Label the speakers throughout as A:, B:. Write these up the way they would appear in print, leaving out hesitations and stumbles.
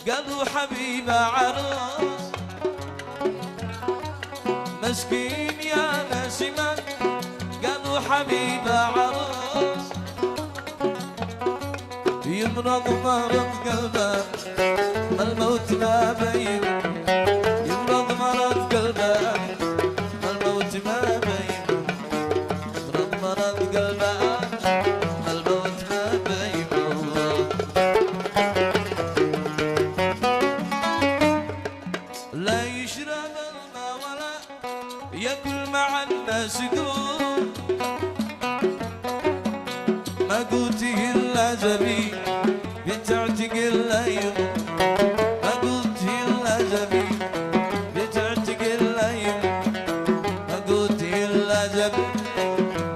A: قالوا حبيبة عروس مسكين يا نسمة قالوا حبيبة عروس يمرض مرض قلبه الموت ما بين يمرض مرض قلبه الموت ما بين يمرض مرض قلبه الموت ما بين لا يشرب الماء ولا ياكل مع الناس يقول ما قلته الا زبيب بتعتق الليل ما قلته الا زبيب بتعتق الليل ما قلته الا زبيب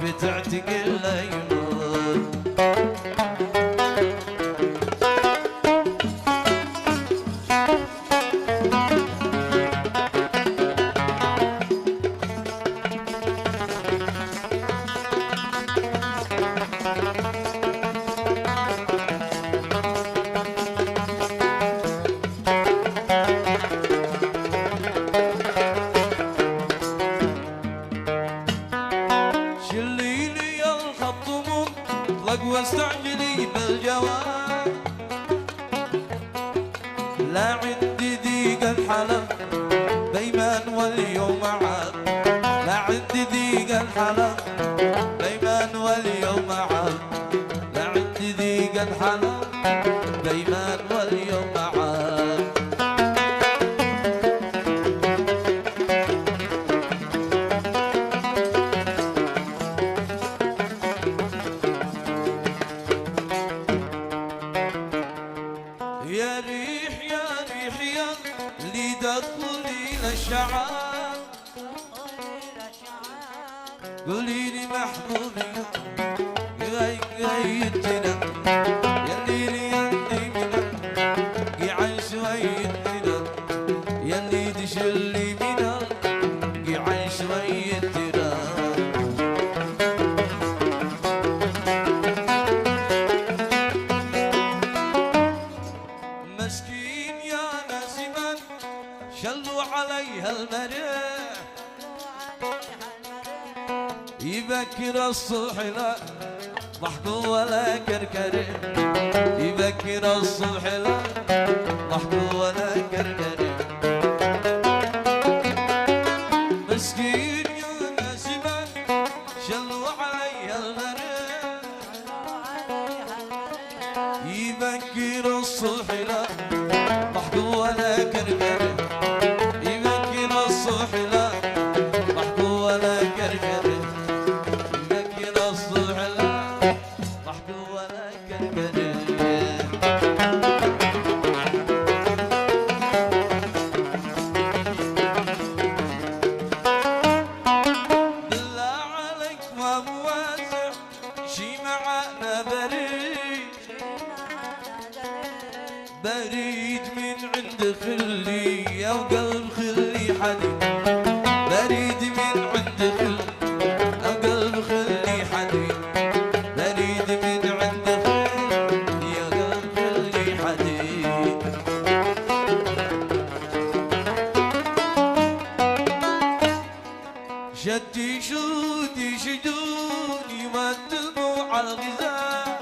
A: بتعتق الليل واستعجلي بالجواب لا عندي ذيق الحلم بيمان واليوم عاد لا عندي ذيق الحلم بيمان واليوم عاد لا عندي ذيق الحلم بيمان واليوم عاد يا ريح يا ريح يا اللي تدخلي للشعاب قولي لي محبوبي غيتنا يا اللي يندي منا قيعان شويتنا يا اللي تشلي منا قيعان شويتنا مسكين يا نسمة شلوا عليها المريح يبكر الصبح لا ضحك ولا كركرة يبكر الصبح لا ضحك ولا كركرة مسكين يا نسمة شلوا عليها المريح يبكر الصبح لا ضحك ولا كركرة يبكر الصبح لا ضحك ولا كركرة يبكر الصبح لا ضحك ولا كركرة بالله عليك ما مواسع شي معانا بريد بريد من عند خلي يا وقلب خلي حديد بريد من عند خلي يا وقلب خلي حديد بريد من عند خلي يا وقلب خلي حديد شدي شودي شدوني والدموع الغذاء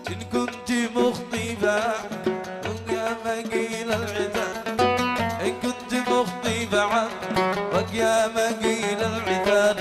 A: إن كنت مخطبة ويا مقيل العتاب إن كنت مخطبة ويا مقيل العتاب